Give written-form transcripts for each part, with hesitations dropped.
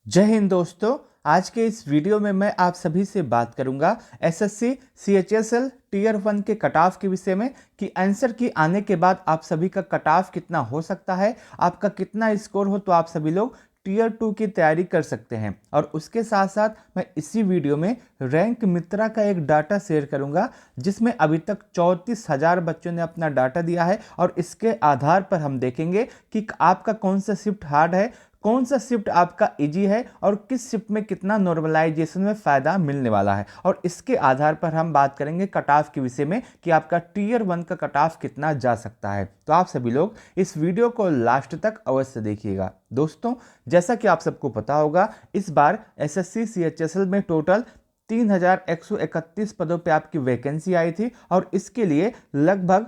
जय हिंद दोस्तों। आज के इस वीडियो में मैं आप सभी से बात करूंगा एसएससी सीएचएसएल टीयर 1 के कट ऑफ के विषय में कि आंसर की आने के बाद आप सभी का कट ऑफ कितना हो सकता है, आपका कितना स्कोर हो तो आप सभी लोग टीयर 2 की तैयारी कर सकते हैं। और उसके साथ साथ मैं इसी वीडियो में रैंक मित्रा का एक डाटा शेयर करूंगा जिसमें अभी तक 34,000 बच्चों ने अपना डाटा दिया है और इसके आधार पर हम देखेंगे कि आपका कौन सा शिफ्ट हार्ड है, कौन सा शिफ्ट आपका इजी है और किस शिफ्ट में कितना नॉर्मलाइजेशन में फ़ायदा मिलने वाला है। और इसके आधार पर हम बात करेंगे कट ऑफ के विषय में कि आपका टीयर 1 का कट ऑफ कितना जा सकता है। तो आप सभी लोग इस वीडियो को लास्ट तक अवश्य देखिएगा। दोस्तों, जैसा कि आप सबको पता होगा, इस बार एसएससी सीएचएसएल में टोटल 3,131 पदों पे आपकी वैकेंसी आई थी और इसके लिए लगभग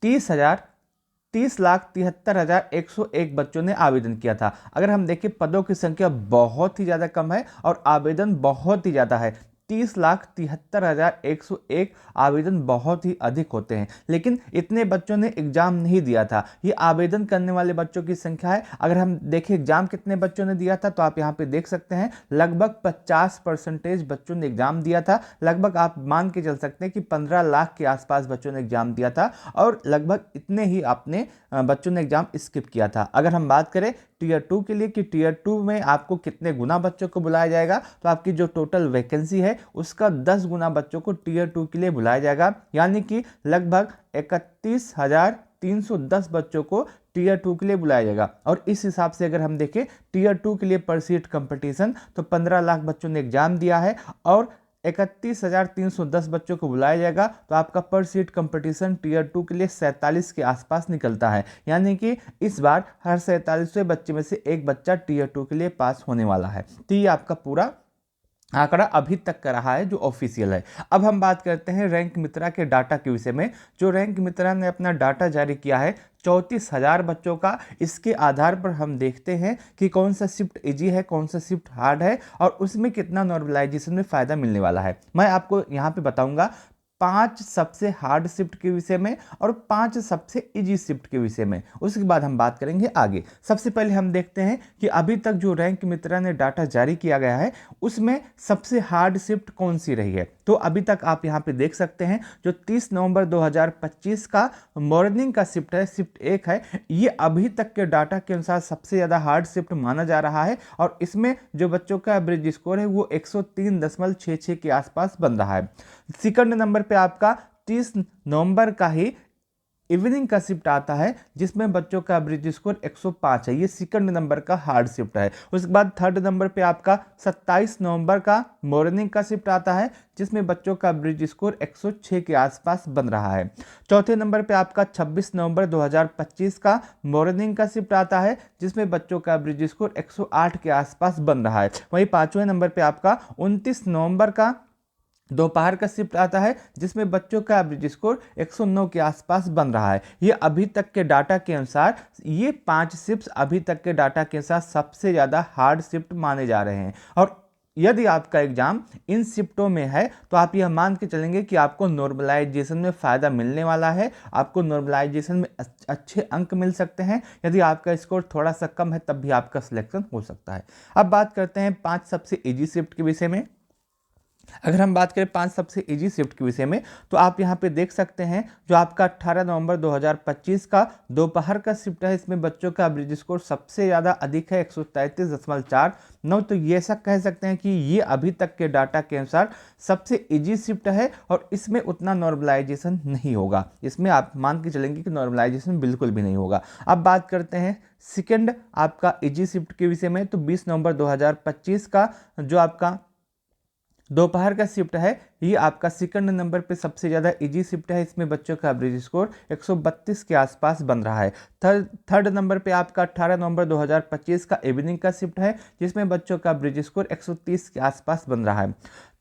30,73,101 बच्चों ने आवेदन किया था। अगर हम देखें, पदों की संख्या बहुत ही ज़्यादा कम है और आवेदन बहुत ही ज़्यादा है। 30,73,101 आवेदन बहुत ही अधिक होते हैं, लेकिन इतने बच्चों ने एग्जाम नहीं दिया था। ये आवेदन करने वाले बच्चों की संख्या है। अगर हम देखें एग्जाम कितने बच्चों ने दिया था तो आप यहाँ पे देख सकते हैं लगभग 50% बच्चों ने एग्जाम दिया था। लगभग आप मान के चल सकते हैं कि 15 लाख के आसपास बच्चों ने एग्जाम दिया था और लगभग इतने ही आपने बच्चों ने एग्जाम स्किप किया था। अगर हम बात करें टीयर 2 के लिए कि टीयर 2 में आपको कितने गुना बच्चों को बुलाया जाएगा, तो आपकी जो टोटल वैकेंसी है उसका 10 गुना बच्चों को टीयर 2 के लिए बुलाया जाएगा, यानी कि लगभग 31,310 बच्चों को टीयर 2 के लिए बुलाया जाएगा। और इस हिसाब से अगर हम देखें टीयर 2 के लिए पर सीट कंपटीशन, तो 15 लाख बच्चों ने एग्जाम दिया है और 31,310 बच्चों को बुलाया जाएगा, तो आपका पर सीट कंपटीशन टीयर 2 के लिए 47 के आसपास निकलता है। यानी कि इस बार हर 47वें बच्चे में से एक बच्चा टीयर 2 के लिए पास होने वाला है। तो ये आपका पूरा आंकड़ा अभी तक का रहा है जो ऑफिशियल है। अब हम बात करते हैं रैंक मित्रा के डाटा के विषय में। जो रैंक मित्रा ने अपना डाटा जारी किया है 34,000 बच्चों का, इसके आधार पर हम देखते हैं कि कौन सा शिफ्ट इजी है, कौन सा शिफ्ट हार्ड है और उसमें कितना नॉर्मलाइजेशन में फ़ायदा मिलने वाला है। मैं आपको यहाँ पे बताऊंगा 5 सबसे हार्ड शिफ्ट के विषय में और 5 सबसे इजी शिफ्ट के विषय में। उसके बाद हम बात करेंगे आगे। सबसे पहले हम देखते हैं कि अभी तक जो रैंक मित्रा ने डाटा जारी किया गया है उसमें सबसे हार्ड शिफ्ट कौन सी रही है। तो अभी तक आप यहाँ पे देख सकते हैं जो 30 नवंबर 2025 का मॉर्निंग का शिफ्ट है, शिफ्ट 1 है, ये अभी तक के डाटा के अनुसार सबसे ज़्यादा हार्ड शिफ्ट माना जा रहा है और इसमें जो बच्चों का एवरेज स्कोर है वो 103.66 के आसपास बन रहा है। सेकंड नंबर पे आपका 30 नवंबर का ही इवनिंग का शिफ्ट आता है जिसमें बच्चों का एवरेज स्कोर 105 है। ये सेकंड नंबर का हार्ड शिफ्ट है। उसके बाद थर्ड नंबर पे आपका 27 नवंबर का मॉर्निंग का शिफ्ट आता है जिसमें बच्चों का एवरेज स्कोर 106 के आसपास बन रहा है। चौथे नंबर पे आपका 26 नवंबर 2025 का मॉर्निंग का शिफ्ट आता है जिसमें बच्चों का एवरेज स्कोर 108 के आसपास बन रहा है। वहीं पांचवें नंबर पे आपका 29 नवंबर का दोपहर का शिफ्ट आता है जिसमें बच्चों का एवरेज स्कोर 109 के आसपास बन रहा है। ये अभी तक के डाटा के अनुसार ये 5 शिफ्ट अभी तक के डाटा के साथ सबसे ज़्यादा हार्ड शिफ्ट माने जा रहे हैं। और यदि आपका एग्जाम इन शिफ्टों में है तो आप यह मान के चलेंगे कि आपको नॉर्मलाइजेशन में फ़ायदा मिलने वाला है, आपको नॉर्मलाइजेशन में अच्छे अंक मिल सकते हैं। यदि आपका स्कोर थोड़ा सा कम है तब भी आपका सिलेक्शन हो सकता है। अब बात करते हैं 5 सबसे इजी शिफ्ट के विषय में। अगर हम बात करें 5 सबसे इजी शिफ्ट के विषय में तो आप यहाँ पे देख सकते हैं जो आपका 18 नवंबर 2025 का दोपहर का शिफ्ट है, इसमें बच्चों का एवरेज स्कोर सबसे ज़्यादा अधिक है 133.49। तो ये ऐसा कह सकते हैं कि ये अभी तक के डाटा के अनुसार सबसे इजी शिफ्ट है और इसमें उतना नॉर्मलाइजेशन नहीं होगा। इसमें आप मान के चलेंगे कि नॉर्मलाइजेशन बिल्कुल भी नहीं होगा। अब बात करते हैं सेकेंड आपका इजी शिफ्ट के विषय में। तो 20 नवंबर 2025 का जो आपका दोपहर का शिफ्ट है ये आपका सेकंड नंबर पे सबसे ज़्यादा इजी शिफ्ट है, इसमें बच्चों का एवरेज स्कोर 132 के आसपास बन रहा है। थर्ड नंबर पे आपका 18 नवंबर 2025 का इवनिंग का शिफ्ट है जिसमें बच्चों का एवरेज स्कोर 130 के आसपास बन रहा है।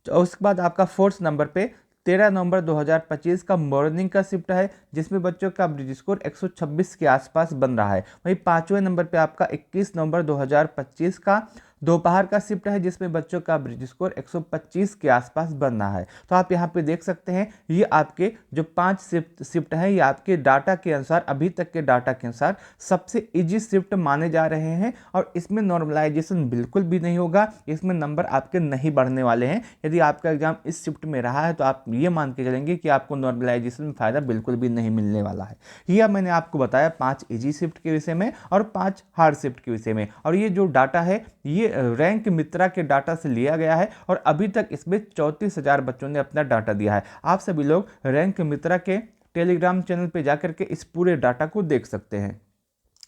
तो उसके बाद आपका फोर्थ नंबर पे 13 नवंबर 2025 का मॉर्निंग का शिफ्ट है जिसमें बच्चों का एवरेज स्कोर 126 के आसपास बन रहा है। वहीं पाँचवें नंबर पे आपका 21 नवंबर 2025 का दोपहर का शिफ्ट है जिसमें बच्चों का ब्रिज स्कोर 125 के आसपास बनना है। तो आप यहाँ पे देख सकते हैं ये आपके जो 5 शिफ्ट हैं ये आपके डाटा के अनुसार, अभी तक के डाटा के अनुसार सबसे इजी शिफ्ट माने जा रहे हैं और इसमें नॉर्मलाइजेशन बिल्कुल भी नहीं होगा, इसमें नंबर आपके नहीं बढ़ने वाले हैं। यदि आपका एग्जाम इस शिफ्ट में रहा है तो आप ये मान के चलेंगे कि आपको नॉर्मलाइजेशन में फ़ायदा बिल्कुल भी नहीं मिलने वाला है। यह मैंने आपको बताया 5 इजी शिफ्ट के विषय में और 5 हार्ड शिफ्ट के विषय में। और ये जो डाटा है ये रैंक मित्रा के डाटा से लिया गया है और अभी तक इसमें 34,000 बच्चों ने अपना डाटा दिया है। आप सभी लोग रैंक मित्रा के टेलीग्राम चैनल पे जाकर के इस पूरे डाटा को देख सकते हैं।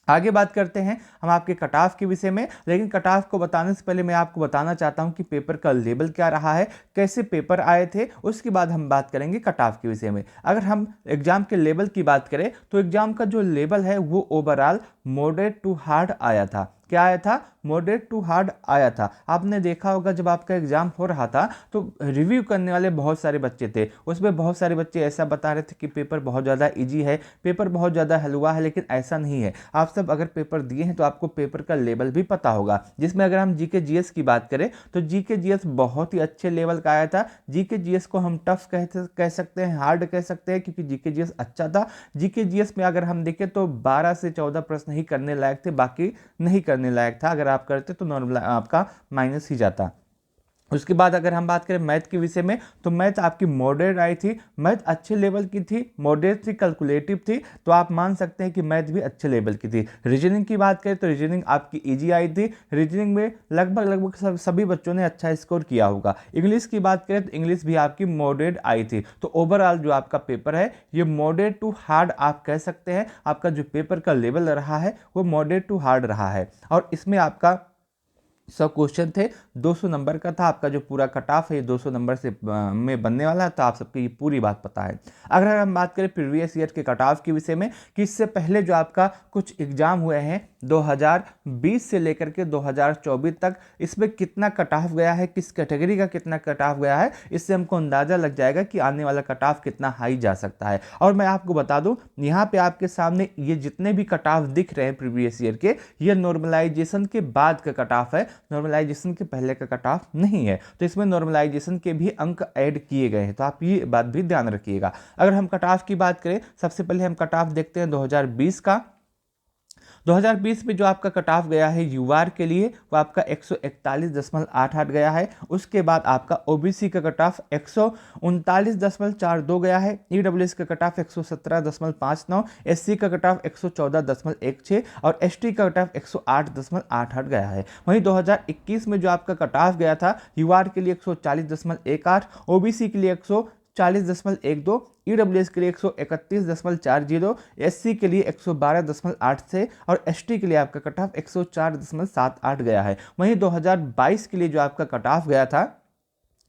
आगे बात करते हैं हम आपके कट ऑफ के विषय में, लेकिन कट ऑफ को बताने से पहले मैं आपको बताना चाहता हूं कि पेपर का लेवल क्या रहा है, कैसे पेपर आए थे, उसके बाद हम बात करेंगे कट ऑफ के विषय में। अगर हम एग्जाम के लेवल की बात करें तो एग्जाम का जो लेवल है वो ओवरऑल मॉडरेट टू हार्ड आया था। क्या आया था? मॉडरेट टू हार्ड आया था। आपने देखा होगा जब आपका एग्जाम हो रहा था तो रिव्यू करने वाले बहुत सारे बच्चे थे, उसमें बहुत सारे बच्चे ऐसा बता रहे थे कि पेपर बहुत ज़्यादा इजी है, पेपर बहुत ज़्यादा हलवा है, लेकिन ऐसा नहीं है। आप सब अगर पेपर दिए हैं तो आपको पेपर का लेवल भी पता होगा, जिसमें अगर हम जीके जीएस की बात करें तो जीके जीएस बहुत ही अच्छे लेवल का आया था। जीके जीएस को हम टफ कह सकते हैं, हार्ड कह सकते हैं, क्योंकि जीके जीएस अच्छा था। जीके जीएस में अगर हम देखें तो 12 से 14 प्रश्न ही करने लायक थे, बाकी नहीं करने लायक था। अगर आप करते तो नॉर्मल आपका माइनस ही जाता। उसके बाद अगर हम बात करें मैथ के विषय में तो मैथ आपकी मॉडरेट आई थी, मैथ अच्छे लेवल की थी, मॉडरेट थी, कैलकुलेटिव थी, तो आप मान सकते हैं कि मैथ भी अच्छे लेवल की थी। रीजनिंग की बात करें तो रीजनिंग आपकी इजी आई थी, रीजनिंग में लगभग सभी बच्चों ने अच्छा स्कोर किया होगा। इंग्लिश की बात करें तो इंग्लिश भी आपकी मॉडरेट आई थी। तो ओवरऑल जो आपका पेपर है ये मॉडरेट टू हार्ड आप कह सकते हैं। आपका जो पेपर का लेवल रहा है वो मॉडरेट टू हार्ड रहा है और इसमें आपका 100 क्वेश्चन थे, 200 नंबर का था। आपका जो पूरा कट ऑफ है ये 200 नंबर से में बनने वाला है, तो आप सबको ये पूरी बात पता है। अगर हम बात करें प्रीवियस ईयर के कट ऑफ के विषय में कि इससे पहले जो आपका कुछ एग्जाम हुए हैं 2020 से लेकर के 2024 तक, इसमें कितना कट ऑफ गया है, किस कैटेगरी का कितना कट ऑफ गया है, इससे हमको अंदाजा लग जाएगा कि आने वाला कट ऑफ कितना हाई जा सकता है। और मैं आपको बता दूं यहाँ पे आपके सामने ये जितने भी कट ऑफ दिख रहे हैं प्रीवियस ईयर के, ये नॉर्मलाइजेशन के बाद का कट ऑफ है, नॉर्मलाइजेशन के पहले का कट ऑफ नहीं है। तो इसमें नॉर्मलाइजेशन के भी अंक ऐड किए गए हैं, तो आप ये बात भी ध्यान रखिएगा। अगर हम कट ऑफ की बात करें, सबसे पहले हम कट ऑफ देखते हैं 2020 का। 2020 में जो आपका कट ऑफ गया है यूआर के लिए वो आपका 141.88 गया है। उसके बाद आपका ओबीसी का कट ऑफ 139.42 गया है, ईडब्ल्यूएस का कट ऑफ 117.59, एससी का कट ऑफ 114.16 और एसटी का कट ऑफ 108.88 गया है। वहीं 2021 में जो आपका कट ऑफ गया था यूआर के लिए 140.18, ओबीसी के लिए 140.12, ईडब्ल्यूएस के लिए 131.40, एससी के लिए 112.86 और एसटी के लिए आपका कट ऑफ 104.78 गया है। वहीं 2022 के लिए जो आपका कट ऑफ गया था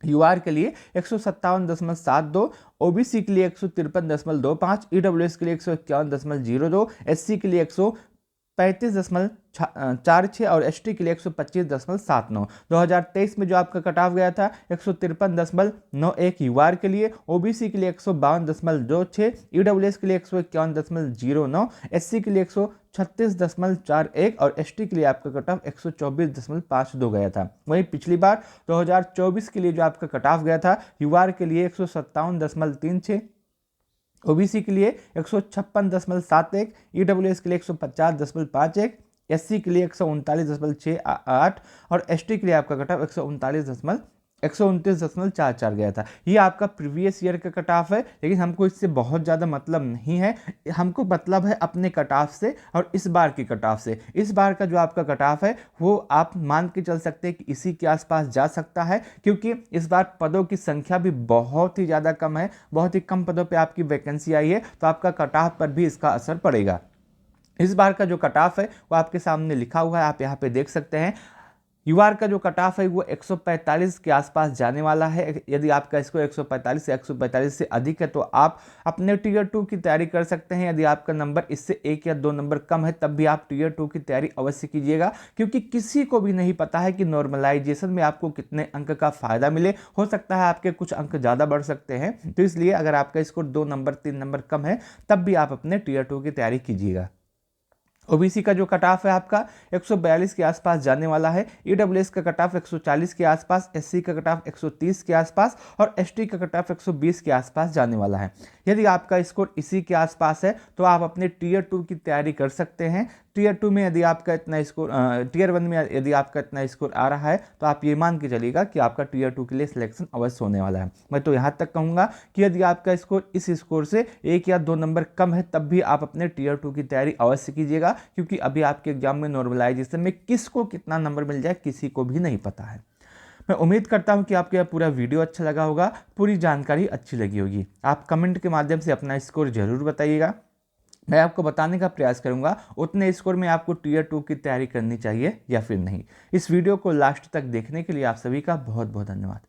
यूआर के लिए 157.72, ओबीसी के लिए 153.25, ईडब्ल्यूएस के लिए 151.02, एससी के लिए 135.46 और एसटी के लिए 125.79। 2023 में जो आपका कट ऑफ गया था 153.91 यूआर के लिए, ओबीसी के लिए 152.26, ईडब्ल्यूएस के लिए 151.09, एससी के लिए 136.41 और एसटी के लिए आपका कट ऑफ 124.52 गया था। वहीं पिछली बार 2024 के लिए जो आपका कट ऑफ गया था यूआर के लिए 157.36, ओबीसी के लिए 156.71, ईडब्ल्यूएस के लिए 150.51, एससी के लिए 139.68 और एसटी के लिए आपका कट ऑफ 129.44 गया था। ये आपका प्रीवियस ईयर का कट ऑफ है, लेकिन हमको इससे बहुत ज़्यादा मतलब नहीं है। हमको मतलब है अपने कट ऑफ से और इस बार की कट ऑफ से। इस बार का जो आपका कट ऑफ है वो आप मान के चल सकते हैं कि इसी के आसपास जा सकता है, क्योंकि इस बार पदों की संख्या भी बहुत ही ज़्यादा कम है, बहुत ही कम पदों पर आपकी वैकेंसी आई है, तो आपका कट ऑफ पर भी इसका असर पड़ेगा। इस बार का जो कट ऑफ है वो आपके सामने लिखा हुआ है, आप यहाँ पे देख सकते हैं। यूआर का जो कट ऑफ है वो 145 के आसपास जाने वाला है। यदि आपका स्कोर 145 या 145 से अधिक है तो आप अपने टीयर 2 की तैयारी कर सकते हैं। यदि आपका नंबर इससे 1 या 2 नंबर कम है तब भी आप टीयर 2 की तैयारी अवश्य कीजिएगा, क्योंकि किसी को भी नहीं पता है कि नॉर्मलाइजेशन में आपको कितने अंक का फायदा मिले। हो सकता है आपके कुछ अंक ज़्यादा बढ़ सकते हैं, तो इसलिए अगर आपका स्कोर 2 नंबर 3 नंबर कम है तब भी आप अपने टीयर 2 की तैयारी कीजिएगा। ओबीसी का जो कट ऑफ है आपका 142 के आसपास जाने वाला है, ईडब्ल्यूएस का कट ऑफ 140 के आसपास, एससी का कट ऑफ 130 के आसपास और एसटी का कट ऑफ 120 के आसपास जाने वाला है। यदि आपका स्कोर इसी के आसपास है तो आप अपने टीयर 2 की तैयारी कर सकते हैं। टीयर 2 में यदि आपका इतना स्कोर, टीयर 1 में यदि आपका इतना स्कोर आ रहा है तो आप ये मान के चलिएगा कि आपका टीयर 2 के लिए सिलेक्शन अवश्य होने वाला है। मैं तो यहाँ तक कहूँगा कि यदि आपका स्कोर इस स्कोर से 1 या 2 नंबर कम है तब भी आप अपने टीयर 2 की तैयारी अवश्य कीजिएगा, क्योंकि अभी आपके एग्जाम में नॉर्मलाइजेशन में किसको कितना नंबर मिल जाए किसी को भी नहीं पता है। मैं उम्मीद करता हूं कि आपको यह पूरा वीडियो अच्छा लगा होगा, पूरी जानकारी अच्छी लगी होगी। आप कमेंट के माध्यम से अपना स्कोर जरूर बताइएगा, मैं आपको बताने का प्रयास करूंगा उतने स्कोर में आपको टीयर 2 की तैयारी करनी चाहिए या फिर नहीं। इस वीडियो को लास्ट तक देखने के लिए आप सभी का बहुत बहुत धन्यवाद।